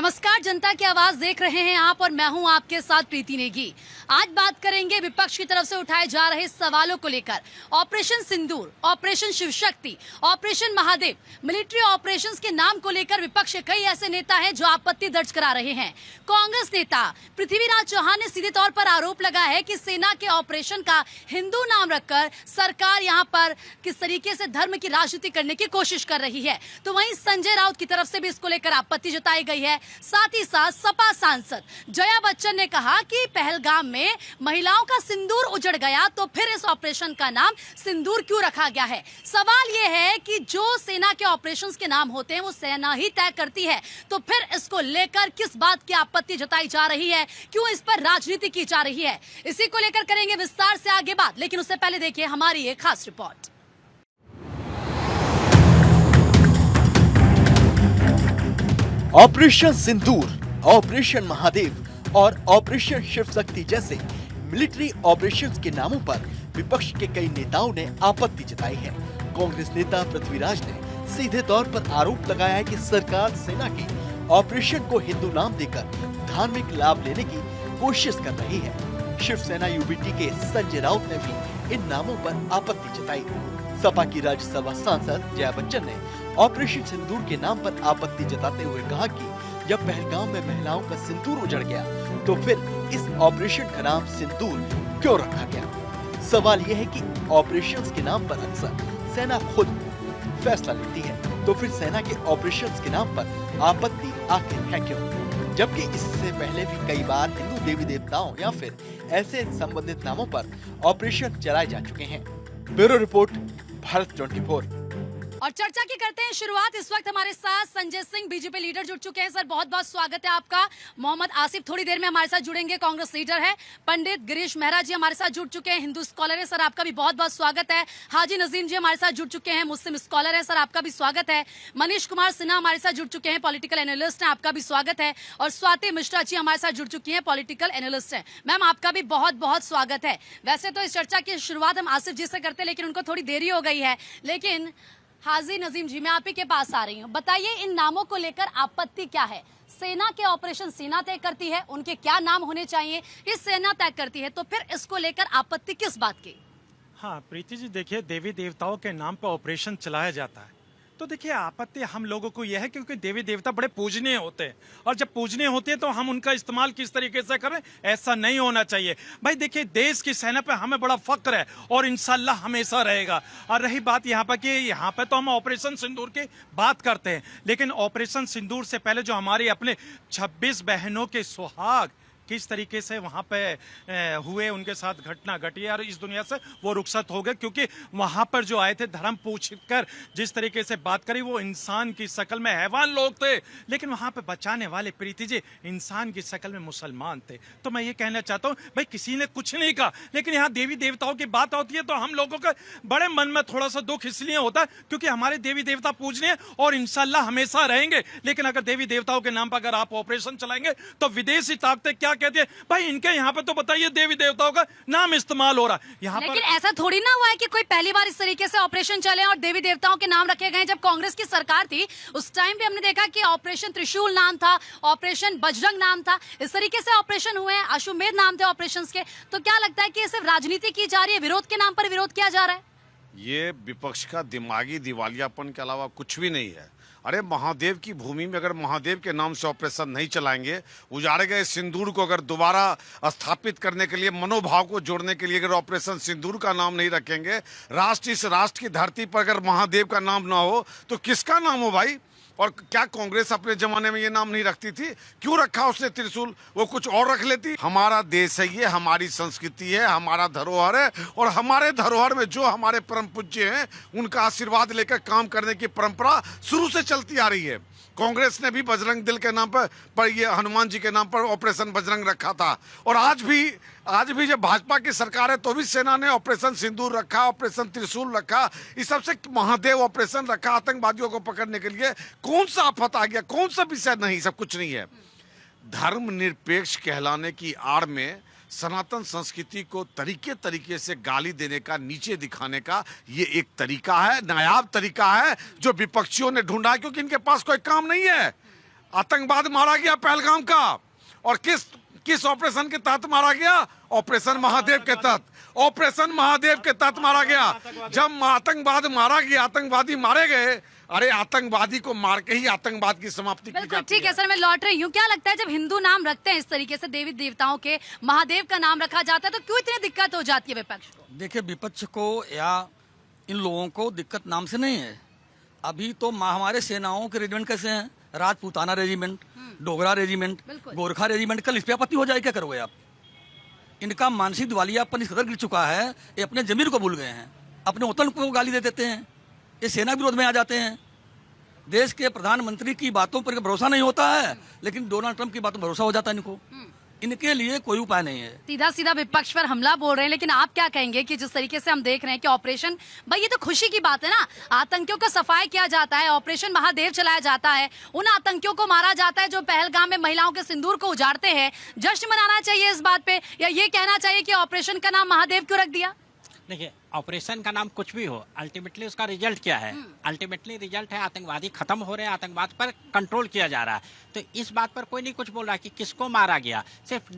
नमस्कार, जनता की आवाज देख रहे हैं आप और मैं हूं आपके साथ प्रीति नेगी। आज बात करेंगे विपक्ष की तरफ से उठाए जा रहे सवालों को लेकर। Operation Sindoor, operation Shivshakti, operation Mahadev, military operations के नाम को लेकर विपक्ष के कई ऐसे नेता हैं जो आपत्ति दर्ज करा रहे हैं। कांग्रेस नेता पृथ्वीराज चौहान ने सीधे तौर पर आरोप लगाया है कि सेना के ऑपरेशन का हिंदू नाम रखकर सरकार यहां पर किस तरीके से धर्म की राजनीति करने की कोशिश कर रही है। तो वहीं संजय राउत की तरफ से भी इसको लेकर आपत्ति जताई गई है। साथ ही साथ सपा सांसद जया बच्चन ने कहा कि पहलगाम में महिलाओं का सिंदूर उजड़ गया तो फिर इस ऑपरेशन का नाम सिंदूर क्यों रखा गया है। सवाल यह है कि जो सेना के ऑपरेशंस के नाम होते हैं वो सेना ही तय करती है, तो फिर इसको लेकर किस बात की आपत्ति जताई जा रही है, क्यों इस पर राजनीति की जा रही है। इसी को लेकर करेंगे विस्तार से आगे बात, लेकिन उससे पहले देखिए हमारी एक खास report. Operation Sindoor, operation Mahadev और ऑपरेशन शिवशक्ति जैसे मिलिट्री ऑपरेशंस के नामों पर विपक्ष के कई नेताओं ने आपत्ति जताई है। कांग्रेस नेता पृथ्वीराज ने सीधे तौर पर आरोप लगाया है कि सरकार सेना के ऑपरेशन को हिंदू नाम देकर धार्मिक लाभ लेने की कोशिश कर रही है। शिवसेना यूबीटी के संजय राउत ने भी इन नामों पर आपत्ति जताई। सपा की राज्यसभा सांसद जया बच्चन ने ऑपरेशन सिंदूर के नाम पर आपत्ति जताते हुए कहा कि जब पहलगाम में महिलाओं का सिंदूर उजड़ गया तो फिर इस ऑपरेशन का नाम सिंदूर क्यों रखा गया। सवाल यह है कि ऑपरेशंस के नाम पर अक्सर सेना खुद फैसला लेती है, तो फिर सेना के ऑपरेशंस के नाम पर आपत्ति आखिर है क्यों, जबकि इससे पहले भी कई बार हिंदू देवी देवताओं या फिर ऐसे संबंधित नामों पर ऑपरेशन चलाए जा चुके हैं। Bureau report, Bharat 24। और चर्चा की करते हैं शुरुआत। इस वक्त हमारे साथ संजय सिंह बीजेपी लीडर जुड़ चुके हैं। सर बहुत बहुत स्वागत है आपका। मोहम्मद आसिफ थोड़ी देर में हमारे साथ जुड़ेंगे, कांग्रेस लीडर है। पंडित गिरीश मेहरा जी हमारे साथ जुड़ चुके हैं, हिंदू स्कॉलर है, सर आपका भी बहुत बहुत स्वागत है। हाजी नजीम जी हमारे साथ जुड़ चुके हैं, मुस्लिम स्कॉलर है, सर आपका भी स्वागत है। मनीष कुमार सिन्हा हमारे साथ जुड़ चुके हैं, पॉलिटिकल एनालिस्ट हैं, आपका भी स्वागत है। और स्वाति मिश्रा जी हमारे साथ जुड़ चुकी हैं, पॉलिटिकल एनालिस्ट हैं। मैम आपका भी बहुत बहुत स्वागत है। वैसे तो इस चर्चा की शुरुआत हम आसिफ जी से करते, लेकिन उनको थोड़ी देरी हो गई है। लेकिन हाजी नजीम जी, मैं आप ही के पास आ रही हूँ। बताइए इन नामों को लेकर आपत्ति क्या है। सेना के ऑपरेशन सेना तय करती है, उनके क्या नाम होने चाहिए ये सेना तय करती है, तो फिर इसको लेकर आपत्ति किस बात की। हाँ प्रीति जी, देखिए देवी देवताओं के नाम पर ऑपरेशन चलाया जाता है, तो देखिए आपत्ति हम लोगों को यह है क्योंकि देवी देवता बड़े पूजनीय होते हैं, और जब पूजनीय होते हैं तो हम उनका इस्तेमाल किस तरीके से करें, ऐसा नहीं होना चाहिए। भाई देखिए देश की सेना पे हमें बड़ा फक्र है और इंशाल्लाह हमेशा रहेगा। और रही बात यहाँ पर कि यहाँ पे तो हम ऑपरेशन सिंदूर की बात करते हैं, लेकिन ऑपरेशन सिंदूर से पहले जो हमारी अपने 26 बहनों के सुहाग किस तरीके से वहाँ पे हुए, उनके साथ घटना घटी और इस दुनिया से वो रुखसत हो गए, क्योंकि वहाँ पर जो आए थे धर्म पूछकर जिस तरीके से बात करी, वो इंसान की शक्ल में हैवान लोग थे, लेकिन वहाँ पे बचाने वाले प्रीति जी इंसान की शक्ल में मुसलमान थे। तो मैं ये कहना चाहता हूँ भाई किसी ने कुछ नहीं कहा, लेकिन यहाँ देवी देवताओं की बात होती है तो हम लोगों का बड़े मन में थोड़ा सा दुख इसलिए होता है क्योंकि हमारे देवी देवता पूजनीय और इंशाल्लाह हमेशा रहेंगे। लेकिन अगर देवी देवताओं के नाम पर अगर आप ऑपरेशन चलाएंगे तो विदेशी ताकतें क्या कहते हैं, भाई इनके यहाँ पे तो बताइए देवी देवताओं का नाम इस्तेमाल हो रहा है यहाँ पर। लेकिन ऐसा थोड़ी ना हुआ है कि कोई पहली बार इस तरीके से ऑपरेशन चले और देवी देवताओं के नाम रखे गए। जब कांग्रेस की सरकार थी उस टाइम भी हमने देखा कि ऑपरेशन त्रिशूल नाम था, ऑपरेशन बजरंग नाम था, इस तरीके से ऑपरेशन हुए हैं, अश्वमेध नाम थे ऑपरेशन के। तो क्या लगता है कि सिर्फ राजनीति की जा रही है, विरोध के नाम पर विरोध किया जा रहा है। ये विपक्ष का दिमागी दिवालियापन के अलावा कुछ भी नहीं है। अरे महादेव की भूमि में अगर महादेव के नाम से ऑपरेशन नहीं चलाएंगे, उजाड़े गए सिंदूर को अगर दोबारा स्थापित करने के लिए, मनोभाव को जोड़ने के लिए अगर ऑपरेशन सिंदूर का नाम नहीं रखेंगे, इस राष्ट्र की धरती पर अगर महादेव का नाम ना हो तो किसका नाम हो भाई। और क्या कांग्रेस अपने जमाने में ये नाम नहीं रखती थी? क्यों रखा उसने त्रिशूल, वो कुछ और रख लेती। हमारा देश है ये, हमारी संस्कृति है, हमारा धरोहर है, और हमारे धरोहर में जो हमारे परम पूज्य हैं उनका आशीर्वाद लेकर काम करने की परंपरा शुरू से चलती आ रही है। कांग्रेस ने भी बजरंग दल के नाम पर ये हनुमान जी के नाम पर ऑपरेशन बजरंग रखा था, और आज भी जब भाजपा की सरकार है तो भी सेना ने ऑपरेशन सिंदूर रखा, ऑपरेशन त्रिशूल रखा, इस सबसे महादेव ऑपरेशन रखा आतंकवादियों को पकड़ने के लिए। कौन सा आफत आ गया, कौन सा विषय नहीं, सब कुछ नहीं है। धर्मनिरपेक्ष कहलाने की आड़ में सनातन संस्कृति को तरीके से गाली देने का, नीचे दिखाने का ये एक तरीका है, नायाब तरीका है जो विपक्षियों ने ढूंढा, क्योंकि इनके पास कोई काम नहीं है। आतंकवाद मारा गया पहलगाम का। और किस ऑपरेशन के तहत मारा गया? ऑपरेशन महादेव के तहत। ऑपरेशन महादेव के तहत मारा गया। जब आतंकवाद मारा गया, आतंकवादी मारे गए, अरे आतंकवादी को मार के ही आतंकवाद की समाप्ति की बिल्कुल जाती ठीक है सर, मैं लौट रही हूँ। क्या लगता है जब हिंदू नाम रखते हैं इस तरीके से, देवी देवताओं के महादेव का नाम रखा जाता है, तो क्यों इतनी दिक्कत हो जाती है विपक्ष को? देखिए, विपक्ष को या इन लोगों को दिक्कत नाम से नहीं है। अभी तो हमारे सेनाओं के रेजिमेंट कैसे हैं? राजपूताना रेजिमेंट, डोगरा रेजिमेंट, बिल्कुल। गोरखा रेजिमेंट। कल इस पे आपत्ति हो जाए, क्या करोगे आप? इनका मानसिक दिवालियापन इस कदर गिर चुका है, ये अपने जमीर को भूल गए हैं, अपने वतन को गाली दे देते हैं, ये सेना विरोध में आ जाते हैं। देश के प्रधानमंत्री की बातों पर भरोसा नहीं होता है, लेकिन डोनाल्ड ट्रंप की बातों पर भरोसा हो जाता है इनको। इनके लिए कोई उपाय नहीं है। सीधा सीधा विपक्ष पर हमला बोल रहे हैं, लेकिन आप क्या कहेंगे कि जिस तरीके से हम देख रहे हैं कि ऑपरेशन, भाई ये तो खुशी की बात है ना, आतंकियों का सफाई किया जाता है, ऑपरेशन महादेव चलाया जाता है, उन आतंकियों को मारा जाता है जो पहलगाम में महिलाओं के सिंदूर को उजाड़ते हैं। जश्न मनाना चाहिए इस बात पे, या ये कहना चाहिए कि ऑपरेशन का नाम महादेव क्यों रख दिया? देखिए, ऑपरेशन का नाम कुछ भी हो, अल्टीमेटली उसका रिजल्ट क्या है? अल्टीमेटली रिजल्ट है आतंकवादी खत्म हो रहे हैं, आतंकवाद पर कंट्रोल किया जा रहा है। तो इस बात पर कोई नहीं कुछ बोल रहा कि किसको मारा गया, सिर्फ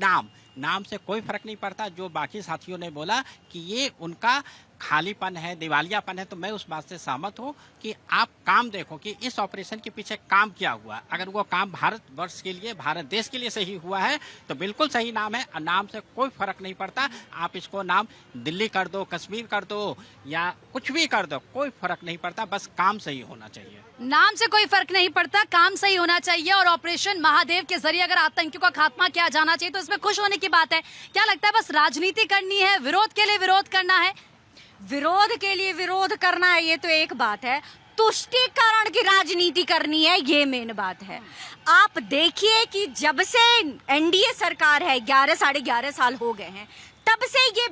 नाम से कोई फर्क नहीं पड़ता। जो बाकी साथियों ने बोला कि ये उनका खालीपन है, दिवालियापन है, तो मैं उस बात से सहमत हूँ कि आप काम देखो कि इस ऑपरेशन के पीछे काम क्या हुआ। अगर वो काम भारतवर्ष के लिए, भारत देश के लिए सही हुआ है तो बिल्कुल सही नाम है, और नाम से कोई फर्क नहीं पड़ता। आप इसको नाम दिल्ली कर दो, कश्मीर कर दो, या कुछ भी कर दो, कोई फर्क नहीं पड़ता, बस काम सही होना चाहिए। नाम से कोई फर्क नहीं पड़ता, काम सही होना चाहिए। और ऑपरेशन महादेव के जरिए अगर आतंकियों का खात्मा किया जाना चाहिए तो इसमें खुश होने की बात है। क्या लगता है बस राजनीति करनी है, विरोध के लिए विरोध करना है? विरोध के लिए विरोध करना है ये तो एक बात है, तुष्टीकरण की राजनीति करनी है ये मेन बात है। आप देखिए कि जब से एनडीए सरकार है, 11 साल हो गए हैं, तब से ये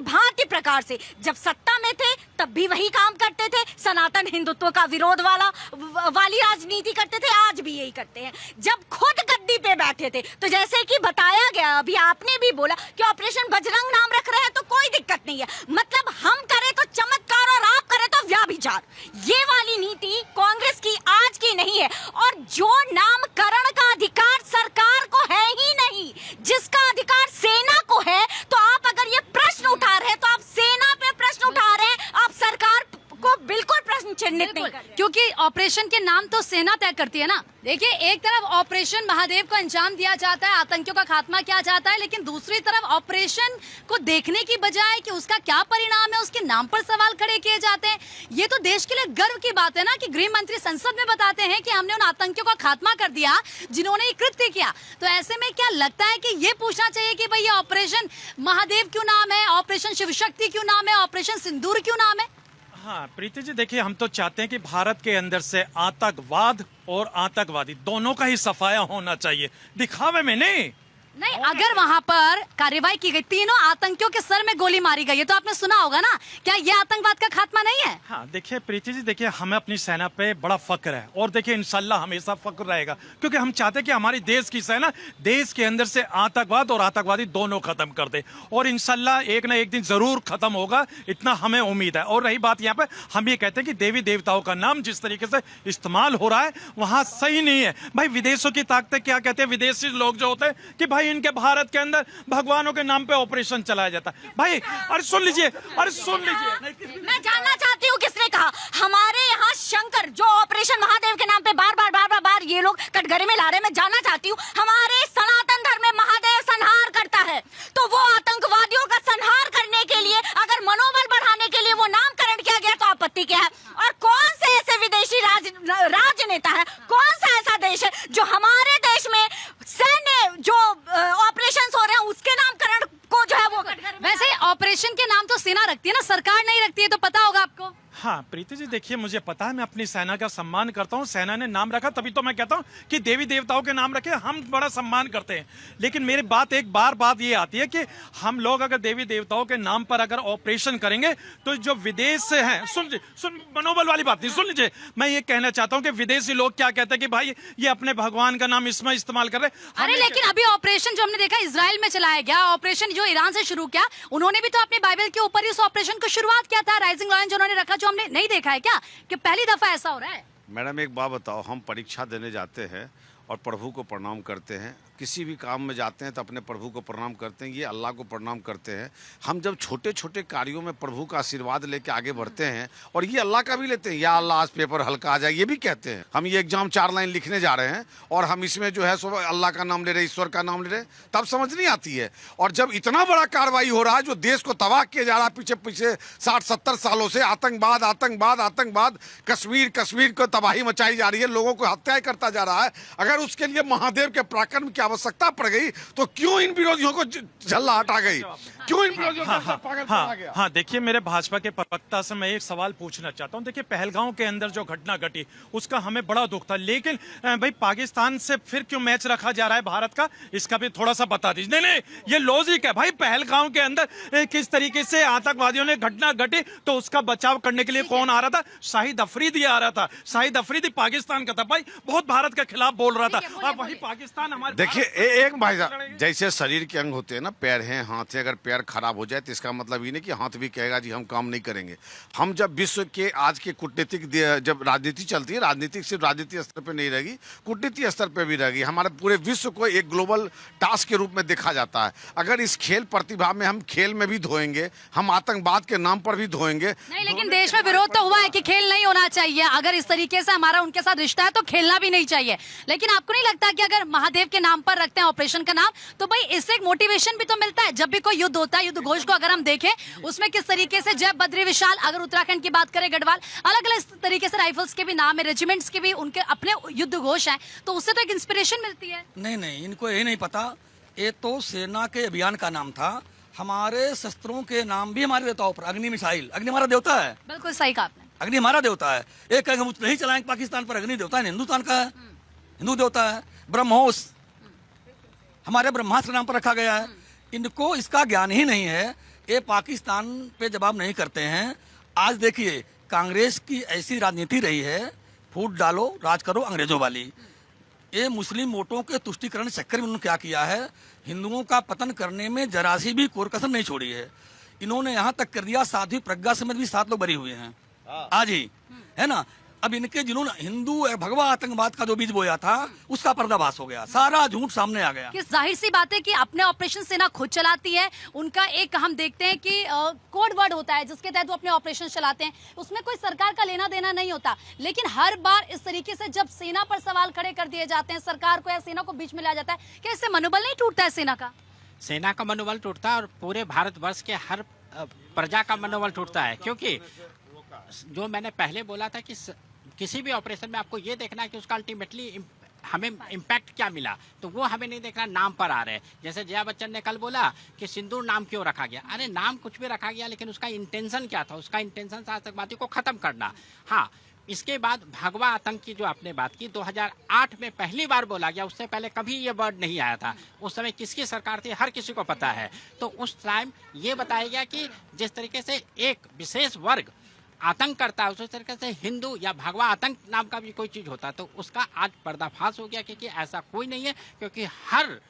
भांति प्रकार से, जब सत्ता में थे तब भी वही काम करते थे, सनातन हिंदुत्व का विरोध वाली राजनीति करते थे, आज भी यही करते हैं। जब खुद गद्दी पे बैठे थे तो जैसे कि बताया गया, अभी आपने भी बोला कि ऑपरेशन बजरंग नाम रख रहे हैं तो कोई दिक्कत नहीं है, मतलब हम करें तो चमत्कार और आप करें तो व्याभिचार। ये वाली नीति कांग्रेस की आज की नहीं है। और जो नामकरण का अधिकार सरकार को है ही नहीं, जिसका अधिकार सेना को है, तो आप अगर ये प्रश्न उठा रहे हैं तो आप सेना पे प्रश्न उठा रहे हैं, आप सरकार को बिल्कुल प्रश्न चिन्हित नहीं कर रहे। क्योंकि ऑपरेशन के नाम तो सेना तय करती है ना। देखिए, एक तरफ ऑपरेशन महादेव को अंजाम दिया जाता है, आतंकियों का खात्मा किया जाता है, लेकिन दूसरी तरफ ऑपरेशन को देखने की बजाय कि उसका क्या परिणाम है, उसके नाम पर सवाल खड़े किए जाते हैं। ये तो देश के लिए गर्व की बात है ना कि गृह मंत्री संसद में बताते हैं कि हमने उन आतंकियों का खात्मा कर दिया जिन्होंने ये कृत्य किया। तो ऐसे में क्या लगता है कि ये पूछना चाहिए कि भाई ये ऑपरेशन महादेव क्यों नाम है, ऑपरेशन शिव शक्ति क्यों नाम है, ऑपरेशन सिंदूर क्यों नाम है? हाँ प्रीति जी, देखिए हम तो चाहते हैं कि भारत के अंदर से आतंकवाद और आतंकवादी दोनों का ही सफाया होना चाहिए, दिखावे में नहीं। नहीं, अगर वहां पर कार्रवाई की गई, तीनों आतंकियों के सर में गोली मारी गई है, तो आपने सुना होगा ना, क्या ये आतंकवाद का खात्मा नहीं है? हाँ देखिए प्रीति जी, देखिए हमें अपनी सेना पे बड़ा फक्र है, और देखिए इंशाल्लाह हमेशा फक्र रहेगा, क्योंकि हम चाहते हैं कि हमारी देश की सेना देश के अंदर से आतंकवाद और आतंकवादी दोनों खत्म कर दे, और इंशाल्लाह एक ना एक दिन जरूर खत्म होगा, इतना हमें उम्मीद है। और रही बात यहाँ पे, हम ये कहते हैं कि देवी देवताओं का नाम जिस तरीके से इस्तेमाल हो रहा है वहां सही नहीं है। भाई विदेशों की ताकतें क्या कहते हैं, विदेशी लोग जो होते हैं कि भाई इनके भारत के अंदर भगवानों के नाम पे ऑपरेशन चलाया जाता है। भाई अरे सुन लीजिए, मैं जानना चाहती हूँ किसने कहा हमारे यहाँ शंकर जो ऑपरेशन महादेव के नाम पे बार ये लोग कटघरे में ला रहे हैं। मैं जानना चाहती हूँ, हमारे सनातन धर्म में महादेव संहार करता है, तो वो आतंकवादियों का संहार करने के लिए, अगर मनोबल बढ़ाने के लिए वो नामकरण किया गया तो आपत्ति क्या है? और कौन से ऐसे विदेशी राजनेता है, कौन सा ऐसा देश है जो हमारे देश में सैन्य जो ऑपरेशंस हो रहे हैं उसके नामकरण को जो है वो वैसे ऑपरेशन के नाम तो सेना रखती है ना, सरकार नहीं रखती है, तो पता होगा आपको। हाँ प्रीति जी, देखिए मुझे पता है, मैं अपनी सेना का सम्मान करता हूँ, सेना ने नाम रखा तभी तो मैं कहता हूँ कि देवी देवताओं के नाम रखे, हम बड़ा सम्मान करते हैं। लेकिन मेरी बात बात ये आती है कि हम लोग अगर देवी देवताओं के नाम पर अगर ऑपरेशन करेंगे तो जो विदेश से हैं, सुन मनोबल वाली बात नहीं, सुन लीजिए, मैं ये कहना चाहता हूँ कि विदेशी लोग क्या कहते हैं कि भाई ये अपने भगवान का नाम इसमें इस्तेमाल कर रहे। अरे लेकिन अभी ऑपरेशन जो हमने देखा इजराइल में चलाया गया, ऑपरेशन जो ईरान से शुरू किया, उन्होंने भी तो अपनी बाइबल के ऊपर इस ऑपरेशन को शुरुआत किया था, राइजिंग लायन जो उन्होंने रखा, जो हमने नहीं देखा है क्या कि पहली दफा ऐसा हो रहा है? मैडम एक बात बताओ, हम परीक्षा देने जाते हैं और प्रभु को प्रणाम करते हैं। किसी भी काम में जाते हैं तो अपने प्रभु को प्रणाम करते हैं, ये अल्लाह को प्रणाम करते हैं। हम जब छोटे छोटे कार्यों में प्रभु का आशीर्वाद लेके आगे बढ़ते हैं और ये अल्लाह का भी लेते हैं, या अल्लाह आज पेपर हल्का आ जाए, ये भी कहते हैं। हम ये एग्जाम 4 लाइन लिखने जा रहे हैं और हम इसमें जो है सो अल्लाह का नाम ले रहे, ईश्वर का नाम ले रहे, तब समझ नहीं आती है। और जब इतना बड़ा कार्रवाई हो रहा है जो देश को तबाह किया जा रहा है पीछे पीछे 60-70 सालों से, आतंकवाद आतंकवाद आतंकवाद, कश्मीर को तबाही मचाई जा रही है, लोगों को हत्याएं करता जा रहा है। अगर उसके लिए महादेव के पराक्रम की आवश्यकता पड़ गई तो क्यों इन विरोधियों को झल्ला हटा गई, क्यों इन विरोधियों को पागल करा गया? हाँ, देखिए मेरे भाजपा के प्रवक्ता से मैं एक सवाल पूछना चाहता हूँ। देखिए पहलगांव के अंदर जो घटना घटी उसका हमें बड़ा दुख था, लेकिन भाई पाकिस्तान से फिर क्यों मैच रखा जा रहा है भारत का, इसका भी थोड़ा सा बता दीजिए। नहीं, ये लॉजिक है भाई। पहलगांव के अंदर किस तरीके से आतंकवादियों ने घटना घटी तो उसका बचाव करने के लिए कौन आ रहा था? शाहिद अफरीदी आ रहा था। शाहिद अफरीदी पाकिस्तान का था भाई, बहुत भारत के खिलाफ बोल रहा था। और वही पाकिस्तान हमारे, देखिए एक भाई साहब, जैसे शरीर के अंग होते हैं ना, पैर हैं, हाथ है, अगर पैर खराब हो जाए तो इसका मतलब ये नहीं कि हाथ भी कहेगा जी हम काम नहीं करेंगे। हम जब विश्व के आज के कूटनीतिक जब राजनीति चलती है, राजनीतिक सिर्फ राजनीतिक स्तर पर नहीं रहेगी, कूटनीतिक स्तर पर भी रहेगी। हमारे पूरे विश्व को एक ग्लोबल टास्क के रूप में देखा जाता है। अगर इस खेल प्रतिभा में हम खेल में भी धोएंगे, हम आतंकवाद के नाम पर भी धोएंगे। नहीं, लेकिन देश में विरोध तो हुआ है कि खेल नहीं होना चाहिए। अगर इस तरीके से हमारा उनके साथ रिश्ता है तो खेलना भी नहीं चाहिए। लेकिन आपको नहीं लगता कि अगर महादेव के नाम पर रखते हैं ऑपरेशन का नाम, तो भाई इससे एक मोटिवेशन भी तो मिलता है। जब भी कोई युद्ध होता है, युद्ध घोष को अगर हम देखें उसमें किस तरीके से जय बद्री विशाल, अगर उत्तराखंड की बात करें गढ़वाल, अलग अलग तरीके से राइफल्स के भी नाम है, रेजिमेंट्स के भी उनके अपने युद्ध घोष है, तो उससे तो एक इंस्पिरेशन मिलती है। नहीं, इनको ये नहीं पता, ये तो सेना के अभियान का नाम था। हमारे शस्त्रों के नाम भी हमारे देवताओं पर, अग्नि मिसाइल, अग्नि हमारा देवता है। बिल्कुल सही कहा आपने, अग्नि हमारा देवता है। एक कहेंगे हम नहीं चलाएंगे पाकिस्तान पर, अग्नि देवता है, हिंदुस्तान का है, हिंदू देवता है। ब्रह्मोस हमारे ब्रह्मास्त्र नाम पर रखा गया है। इनको इसका ज्ञान ही नहीं है, ये पाकिस्तान पे जवाब नहीं करते हैं। आज देखिए कांग्रेस की ऐसी राजनीति रही है, फूट डालो राज करो अंग्रेजों वाली। ये मुस्लिम वोटों के तुष्टिकरण चक्कर में उन्होंने क्या किया है, हिंदुओं का पतन करने में जरा सी भी कोर कसर नहीं छोड़ी है। इन्होंने यहाँ तक कर दिया साध्वी प्रज्ञा समेत भी 7 लोग बरी हुए हैं आज ही, है ना। अब इनके जिन्होंने हिंदू भगवा आतंकवाद का जो बीज बोया था उसका पर्दाफाश हो गया, सारा झूठ सामने आ गया। कि जाहिर सी बात है कि अपने ऑपरेशन सेना खुद चलाती है। उनका एक हम देखते हैं कि कोड वर्ड होता है जिसके तहत वो अपने ऑपरेशन चलाते हैं, उसमें कोई सरकार का लेना देना नहीं होता। लेकिन हर बार इस तरीके से जब सेना पर सवाल खड़े कर दिए जाते हैं, सरकार को या सेना को बीच में लाया जाता है, क्या इससे मनोबल नहीं टूटता है सेना का? सेना का मनोबल टूटता है और पूरे भारतवर्ष के हर प्रजा का मनोबल टूटता है। क्योंकि जो मैंने पहले बोला था कि किसी भी ऑपरेशन में आपको ये देखना है कि उसका अल्टीमेटली हमें इम्पैक्ट क्या मिला, तो वो हमें नहीं देखना नाम पर आ रहे हैं। जैसे जया बच्चन ने कल बोला कि सिंदूर नाम क्यों रखा गया, अरे नाम कुछ भी रखा गया लेकिन उसका इंटेंशन क्या था, उसका इंटेंशन था आतंकवादी को खत्म करना। हाँ, इसके बाद भगवा आतंक की जो आपने बात की 2008 में पहली बार बोला गया, उससे पहले कभी ये वर्ड नहीं आया था। उस समय किसकी सरकार थी हर किसी को पता है। तो उस टाइम ये बताया गया कि जिस तरीके से एक विशेष वर्ग आतंक करता है उसी तरीके से हिंदू या भगवा आतंक नाम का भी कोई चीज होता है, तो उसका आज पर्दाफाश हो गया। क्योंकि ऐसा कोई नहीं है, क्योंकि हर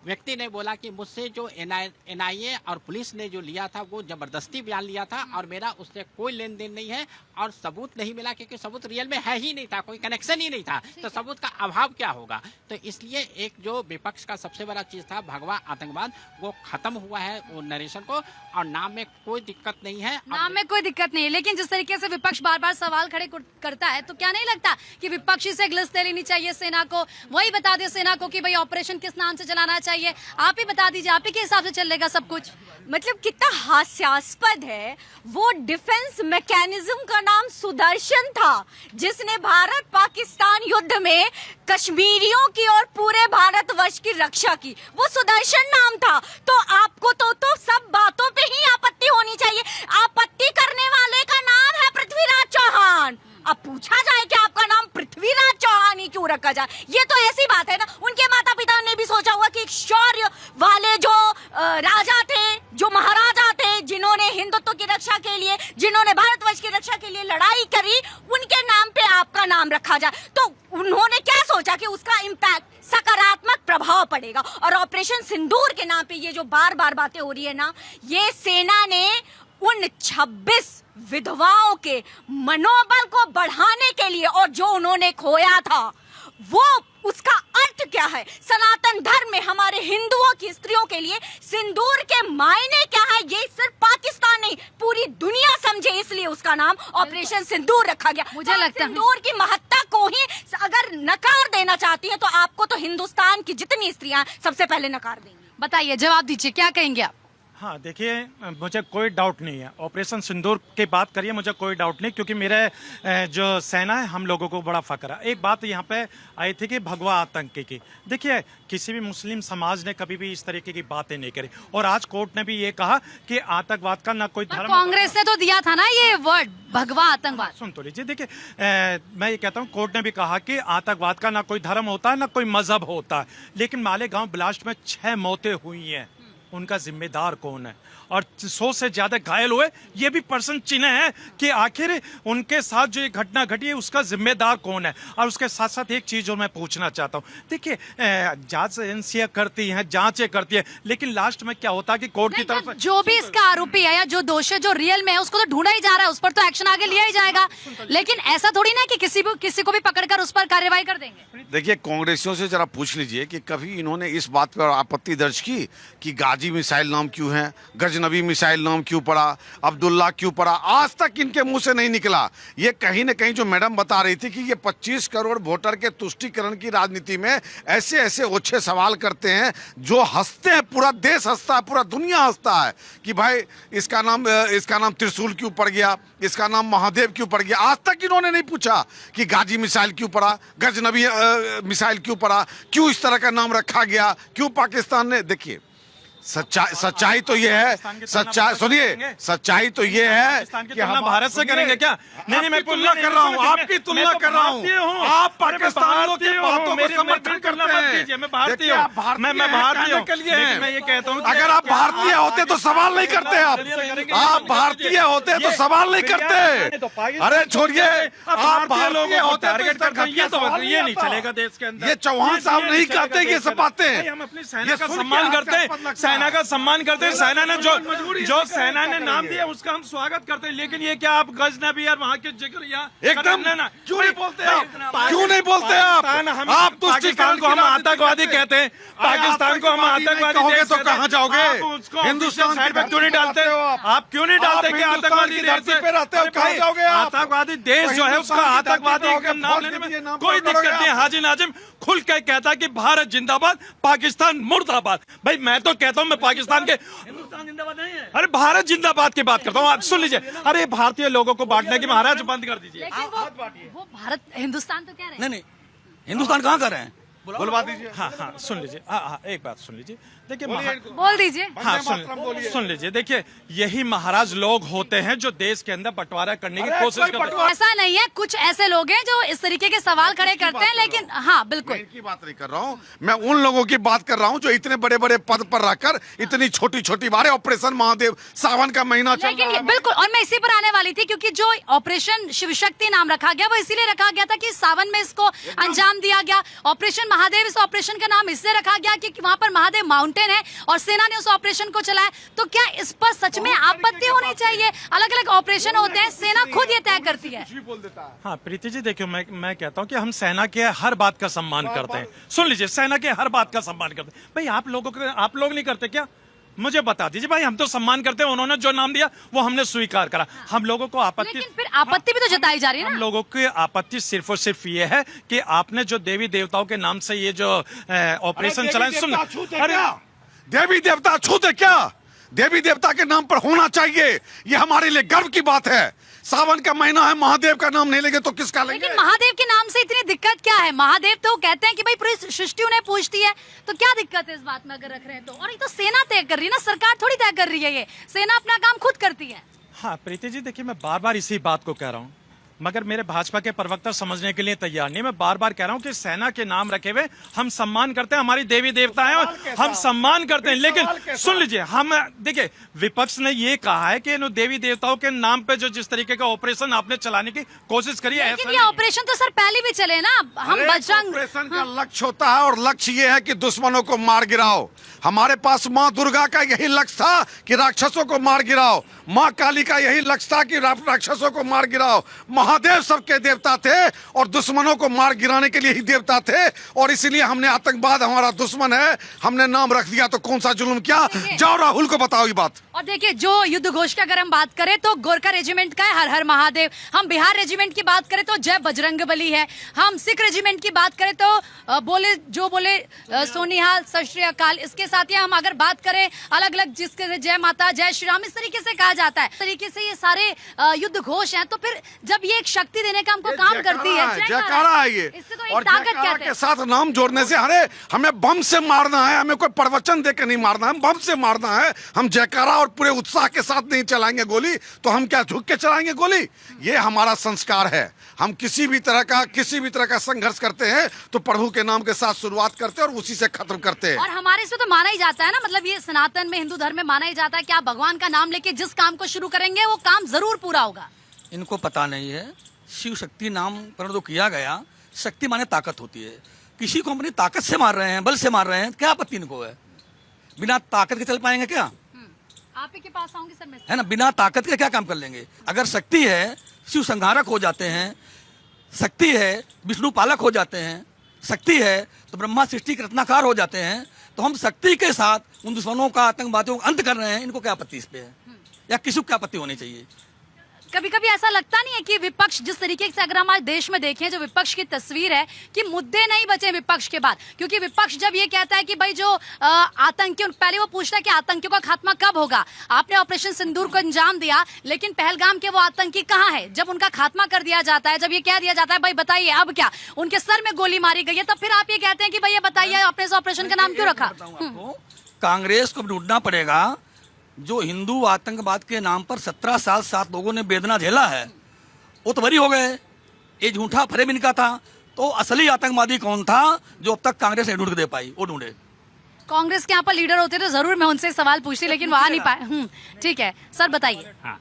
व्यक्ति ने बोला कि मुझसे जो एनआईए और पुलिस ने जो लिया था वो जबरदस्ती बयान लिया था और मेरा उससे कोई लेन देन नहीं है और सबूत नहीं मिला, क्योंकि सबूत रियल में है ही नहीं था, कोई कनेक्शन ही नहीं था, तो सबूत का अभाव क्या होगा। तो इसलिए एक जो विपक्ष का सबसे बड़ा चीज था भगवा आतंकवाद, वो खत्म हुआ है वो नरेशन को, और नाम में कोई दिक्कत नहीं है, नाम में कोई दिक्कत नहीं है। लेकिन जिस तरीके से विपक्ष बार बार सवाल खड़े करता है, तो क्या नहीं लगता कि विपक्षी से ग्लिस दे लेनी चाहिए सेना को, वही बता दे सेना को कि भाई ऑपरेशन किस नाम से चलाना चाहिए? आप ही बता दीजिए, आप ही के हिसाब से चलेगा सब कुछ। मतलब कितना हास्यास्पद है, वो डिफेंस मैकेनिज्म का नाम सुदर्शन था जिसने भारत पाकिस्तान युद्ध में कश्मीरियों की और पूरे भारतवर्ष की रक्षा की, वो सुदर्शन नाम था। तो आपको तो सब बातों पे ही आपत्ति होनी चाहिए। आपत्ति करने वाले का नाम है पृथ्वीराज चौहान। अब पूछा जाए कि आपका नाम पृथ्वीराज चौहान ही क्यों रखा जाए, ये तो ऐसी बात है ना। उनके माता पिता ने भी सोचा होगा कि शौर्य वाले जो राजा थे, जो महाराजा थे, जिन्होंने हिंदुत्व की रक्षा के लिए, जिन्होंने भारतवर्ष की रक्षा के लिए लड़ाई करी, उनके नाम पे आपका नाम रखा जाए। तो उन्होंने क्या सोचा कि उसका इम्पैक्ट सकारात्मक प्रभाव पड़ेगा। और ऑपरेशन सिंदूर के नाम पे ये जो बार बार बातें हो रही है ना, ये सेना ने उन 26 विधवाओं के मनोबल को बढ़ाने के लिए, और जो उन्होंने खोया था वो उसका अर्थ क्या है? सनातन धर्म में हमारे हिंदुओं की स्त्रियों के लिए सिंदूर के मायने क्या है, ये सिर्फ पाकिस्तान नहीं पूरी दुनिया समझे, इसलिए उसका नाम ऑपरेशन सिंदूर रखा गया। मुझे लगता है सिंदूर की महत्ता को ही अगर नकार देना चाहती है तो आपको तो हिंदुस्तान की जितनी स्त्रियां सबसे पहले नकार देंगी। बताइए, जवाब दीजिए, क्या कहेंगे आप? हाँ देखिए, मुझे कोई डाउट नहीं है, ऑपरेशन सिंदूर की बात करिए, मुझे कोई डाउट नहीं, क्योंकि मेरे जो सेना है हम लोगों को बड़ा फक्र है। एक बात यहाँ पे आई थी कि भगवा आतंकी की, देखिए किसी भी मुस्लिम समाज ने कभी भी इस तरीके की बातें नहीं करी, और आज कोर्ट ने भी ये कहा कि आतंकवाद का ना कोई धर्म। कांग्रेस ने तो दिया था ना ये वर्ड, भगवा आतंकवाद। सुन तो लीजिए, देखिए मैं ये कहता हूँ, कोर्ट ने भी कहा कि आतंकवाद का ना कोई धर्म होता है ना कोई मजहब होता है, लेकिन मालेगांव ब्लास्ट में 6 मौतें हुई हैं, उनका जिम्मेदार कौन है? और 100 से ज्यादा घायल हुए, ये भी पर्सन चिन्ह है कि आखिर उनके साथ जो ये घटना घटी है उसका जिम्मेदार कौन है। और उसके साथ साथ एक चीज जो मैं पूछना चाहता हूँ, देखिए जांच एजेंसियां करती हैं, जांचें करती हैं, लेकिन लास्ट में क्या होता है कि कोर्ट की तरफ जो भी इसका आरोपी है या जो दोषी है, जो रियल में है, उसको तो ढूंढा ही जा रहा है, उस पर तो एक्शन आगे लिया ही जाएगा। लेकिन ऐसा थोड़ी ना कि किसी को भी पकड़कर उस पर कार्रवाई कर देंगे। देखिए, कांग्रेसियों से जरा पूछ लीजिए कि कभी इन्होंने इस बात पर आपत्ति दर्ज की कि गाजी मिसाइल नाम क्यों है, गजनबी मिसाइल नाम क्यों पड़ा, अब्दुल्ला क्यों पड़ा? आज तक इनके मुंह से नहीं निकला। ये कहीं ना कहीं जो मैडम बता रही थी कि ये 25 करोड़ वोटर के तुष्टीकरण की राजनीति में ऐसे ऐसे ओछे सवाल करते हैं जो हंसते हैं, पूरा देश हंसता है, पूरा दुनिया हंसता है कि भाई इसका नाम त्रिशूल क्यों पड़ गया, इसका नाम महादेव क्यों पड़ गया। आज तक इन्होंने नहीं पूछा कि गाजी मिसाइल क्यों पड़ा, गजनबी मिसाइल क्यों पड़ा, क्यों इस तरह का नाम रखा गया, क्यों पाकिस्तान ने। देखिए, सच्चाई तो ये है, सुनिए, सच्चाई तो ये है कि हम भारत से करेंगे क्या? नहीं, मैं तुलना कर रहा हूँ, आपकी तुलना कर रहा हूँ। आप पाकिस्तान की बातों को समर्थन करते हैं। मैं भारतीय हूँ, मैं भारतीय हूँ, मैं ये कहता हूँ, अगर आप भारतीय होते तो सवाल नहीं करते। आप भारतीय होते तो सवाल नहीं करते। अरे छोड़िए, आप भारतीय होते तो ये नहीं चलेगा देश के अंदर। ये चौहान साहब नहीं कहते ये सब बातें। हम अपनी सेना का सम्मान करते हैं, सेना का सम्मान करते हैं, सेना ने जो सेना ने नाम दिया उसका हम स्वागत करते हैं। लेकिन ये क्या आप गजनबी और वहाँ के जिक्र एकदम क्यों नहीं बोलते आप? क्यों नहीं बोलते आप? आप पाकिस्तान को हम आतंकवादी कहते हैं, पाकिस्तान को हम आतंकवादी कहोगे तो कहाँ जाओगे? हिंदुस्तान साइड पे क्यों नहीं डालते? आप क्यों नहीं डालते कि आतंकवादी धरती पे रहते हो, कहाँ जाओगे आप? आतंकवादी देश जो है उसका आतंकवादी नाम लेने में कोई दिक्कत नहीं है। हाजी नाजिम खुल के कहता है कि भारत जिंदाबाद, पाकिस्तान मुर्दाबाद। भाई मैं तो कहता हूं, मैं पाकिस्तान के हिंदुस्तान जिंदाबाद नहीं है, अरे भारत जिंदाबाद की बात करता हूं। आप सुन लीजिए, अरे भारतीय लोगों को बांटने की महाराज बंद कर दीजिए। वो भारत हिंदुस्तान तो कह रहे हैं। नहीं, हिंदुस्तान कहाँ कर रहे हैं? बुलवा दीजिए। हाँ सुन लीजिए, हाँ एक बात सुन लीजिए, देखिए बोल दीजिए। हाँ सुन लीजिए, देखिए यही महाराज लोग होते हैं जो देश के अंदर बंटवारा करने की कोशिश करते हैं। ऐसा नहीं है, कुछ ऐसे लोग हैं जो इस तरीके के सवाल खड़े करते हैं, लेकिन हाँ बिल्कुल की बात नहीं कर रहा हूँ मैं, उन लोगों की बात कर रहा हूँ जो इतने बड़े बड़े पद पर रहकर इतनी छोटी छोटी बातें। ऑपरेशन महादेव, सावन का महीना चल रहा है। बिल्कुल, और मैं इसी पर आने वाली थी, क्योंकि जो ऑपरेशन शिवशक्ति नाम रखा गया वो इसीलिए रखा गया था कि सावन में इसको अंजाम दिया गया। ऑपरेशन महादेव, इस ऑपरेशन का नाम इससे रखा गया कि वहां पर महादेव माउंटेन है और सेना ने उस ऑपरेशन को चलाया। तो क्या इस पर सच में आपत्ति होनी चाहिए? अलग अलग ऑपरेशन होते हैं, सेना खुद ये तय करती है। हाँ प्रीति जी, देखियो मैं कहता हूँ कि हम सेना के हर बात का सम्मान करते हैं। सुन लीजिए, सेना के हर बात का सम्मान करते हैं। भाई आप लोग नहीं करते क्या? मुझे बता दीजिए। भाई हम तो सम्मान करते हैं, उन्होंने जो नाम दिया वो हमने स्वीकार करा। हम लोगों को आपत्ति, लेकिन फिर आपत्ति भी तो जताई जा रही है ना। हम लोगों की आपत्ति सिर्फ और सिर्फ ये है कि आपने जो देवी देवताओं के नाम से ये जो ऑपरेशन चलाए, सुन, अरे देवी देवता छूते क्या? देवी देवता के नाम पर होना चाहिए, ये हमारे लिए गर्व की बात है। सावन का महीना है, महादेव का नाम नहीं लेंगे तो किसका लेंगे? लेकिन महादेव के नाम से इतनी दिक्कत क्या है? महादेव तो कहते हैं कि भाई पूरी सृष्टि उन्हें पूछती है, तो क्या दिक्कत है इस बात में अगर रख रहे हैं तो? और ये तो सेना तय कर रही है ना, सरकार थोड़ी तय कर रही है, ये सेना अपना काम खुद करती है। हाँ प्रीति जी, देखिए मैं बार बार इसी बात को कह रहा हूँ, मगर मेरे भाजपा के प्रवक्ता समझने के लिए तैयार नहीं। मैं बार बार कह रहा हूं कि सेना के नाम रखे हुए हम सम्मान करते हैं, हमारी देवी देवता है और हम सम्मान करते हैं। लेकिन सुन लीजिए, हम देखिए विपक्ष ने ये कहा है कि इन देवी देवताओं के नाम पे जो जिस तरीके का ऑपरेशन आपने चलाने की कोशिश करी है, लेकिन ये ऑपरेशन तो सर पहले भी चले ना। हम बजरंग ऑपरेशन का लक्ष्य होता है और लक्ष्य ये है कि दुश्मनों को मार गिराओ। हमारे पास माँ दुर्गा का यही लक्ष्य था कि राक्षसों को मार गिराओ। माँ काली का यही लक्ष्य था कि राक्षसों को मार गिराओ। महादेव सबके देवता थे और दुश्मनों को मार गिराने के लिए ही देवता थे, और इसीलिए हमने आतंकवाद हमारा दुश्मन है, हमने नाम रख दिया। तो कौन सा जुल्म किया? जाओ राहुल को बताओ ये बात। और देखिए, जो युद्ध घोष की अगर हम बात करें तो गोरखा रेजिमेंट का है हर हर महादेव, हम बिहार रेजिमेंट की बात करें तो जय बजरंगबली है, हम सिख रेजिमेंट की बात करें तो बोले सोनिहाल सत श्री अकाल। इसके साथ ही हम अगर बात करें अलग अलग जिसके जय माता जय श्री राम इस तरीके से कहा जाता है, इस तरीके से ये सारे युद्ध घोष हैं। तो फिर जब ये एक शक्ति देने का हमको काम करती है, जयकारा है ये, इससे तो एक और ताकत जयकारा कहते के हैं। साथ नाम जोड़ने से, अरे हमें बम से मारना है, हमें कोई प्रवचन देकर नहीं मारना है, बम से मारना है। हम जयकारा और पूरे उत्साह के साथ नहीं चलाएंगे गोली, तो हम क्या झुक के चलाएंगे गोली? ये हमारा संस्कार है। हम किसी भी तरह का संघर्ष करते हैं तो प्रभु के नाम के साथ शुरुआत करते हैं और उसी से खत्म करते हैं। और हमारे इसमें तो माना ही जाता है ना, मतलब ये सनातन में हिंदू धर्म में माना ही जाता है कि आप भगवान का नाम लेके जिस काम को शुरू करेंगे वो काम जरूर पूरा होगा। इनको पता नहीं है शिव शक्ति नाम पर जो किया गया, शक्ति माने ताकत होती है। किसी को अपनी ताकत से मार रहे हैं, बल से मार रहे हैं, क्या आपत्ति इनको है? बिना ताकत के चल पाएंगे क्या? आप ही के पास आऊंगी सर मैं। है ना, बिना ताकत के क्या काम कर लेंगे? अगर शक्ति है, शिव संहारक हो जाते हैं, शक्ति है विष्णु पालक हो जाते हैं, शक्ति है तो ब्रह्मा सृष्टि के रत्नाकार हो जाते हैं। तो हम शक्ति के साथ उन दुश्मनों का, आतंकवादियों का अंत कर रहे हैं, इनको क्या आपत्ति इस पे है? या किसी को क्या आपत्ति होनी चाहिए? कभी कभी ऐसा लगता नहीं है कि विपक्ष जिस तरीके से अगर हम आज देश में देखें, जो विपक्ष की तस्वीर है कि मुद्दे नहीं बचे विपक्ष के बाद, क्योंकि विपक्ष जब ये कहता है कि भाई जो आतंकी, पहले वो पूछता है कि आतंकियों का खात्मा कब होगा। आपने ऑपरेशन सिंदूर को अंजाम दिया, लेकिन पहलगाम के वो आतंकी कहाँ है? जब उनका खात्मा कर दिया जाता है, जब ये कह दिया जाता है भाई बताइए अब क्या, उनके सर में गोली मारी गई है, तब फिर आप ये कहते हैं कि भाई ये बताइए आपने इस ऑपरेशन का नाम क्यों रखा? कांग्रेस को ढूंढना पड़ेगा। जो हिंदू आतंकवाद के नाम पर 17 साल 7 लोगों ने वेदना झेला है, वो तो बरी हो गए। ये झूठा फरेब इनका था। तो असली आतंकवादी कौन था जो अब तक कांग्रेस नहीं ढूंढ दे पाई? वो ढूंढे। कांग्रेस के यहाँ पर लीडर होते तो जरूर मैं उनसे सवाल पूछती, लेकिन वहां नहीं पाए। ठीक है सर, बताइए। हाँ,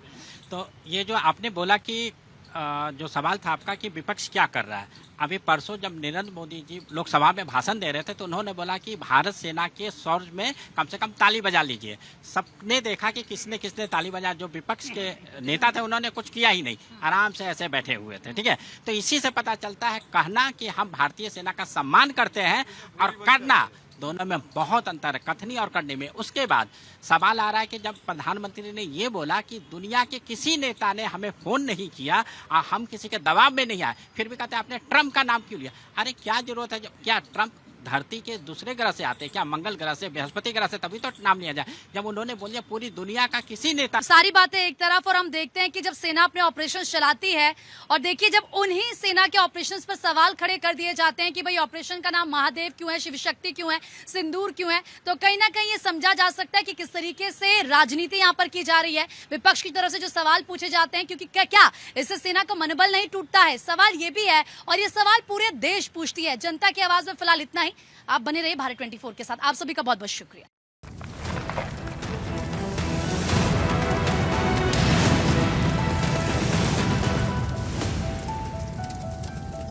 तो ये जो आपने बोला कि जो सवाल था आपका कि विपक्ष क्या कर रहा है, अभी परसों जब नरेंद्र मोदी जी लोकसभा में भाषण दे रहे थे तो उन्होंने बोला कि भारत सेना के शौर्य में कम से कम ताली बजा लीजिए। सबने देखा कि किसने ताली बजा, जो विपक्ष के नेता थे उन्होंने कुछ किया ही नहीं, आराम से ऐसे बैठे हुए थे। ठीक है, तो इसी से पता चलता है कहना कि हम भारतीय सेना का सम्मान करते हैं और करना, दोनों में बहुत अंतर है, कथनी और करने में। उसके बाद सवाल आ रहा है कि जब प्रधानमंत्री ने ये बोला कि दुनिया के किसी नेता ने हमें फोन नहीं किया और हम किसी के दबाव में नहीं आए, फिर भी कहते हैं आपने ट्रंप का नाम क्यों लिया? अरे क्या जरूरत है? क्या ट्रंप धरती के दूसरे ग्रह से आते हैं क्या? मंगल ग्रह से, बृहस्पति ग्रह से, तभी तो नाम लिया जाए। जब उन्होंने बोल दिया पूरी दुनिया का किसी नेता, सारी बातें एक तरफ, और हम देखते हैं कि जब सेना अपने ऑपरेशन चलाती है, और देखिए जब उन्हीं सेना के ऑपरेशन पर सवाल खड़े कर दिए जाते हैं कि भाई ऑपरेशन का नाम महादेव क्यों है, शिव शक्ति क्यों है, सिंदूर क्यों है, तो कहीं ना कहीं ये समझा जा सकता है कि किस तरीके से राजनीति यहाँ पर की जा रही है। विपक्ष की तरफ से जो सवाल पूछे जाते हैं, क्योंकि क्या इससे सेना का मनोबल नहीं टूटता है? सवाल ये भी है, और ये सवाल पूरे देश पूछती है। जनता की आवाज में फिलहाल इतना ही। आप बने रहिए भारत 24 के साथ। आप सभी का बहुत बहुत शुक्रिया।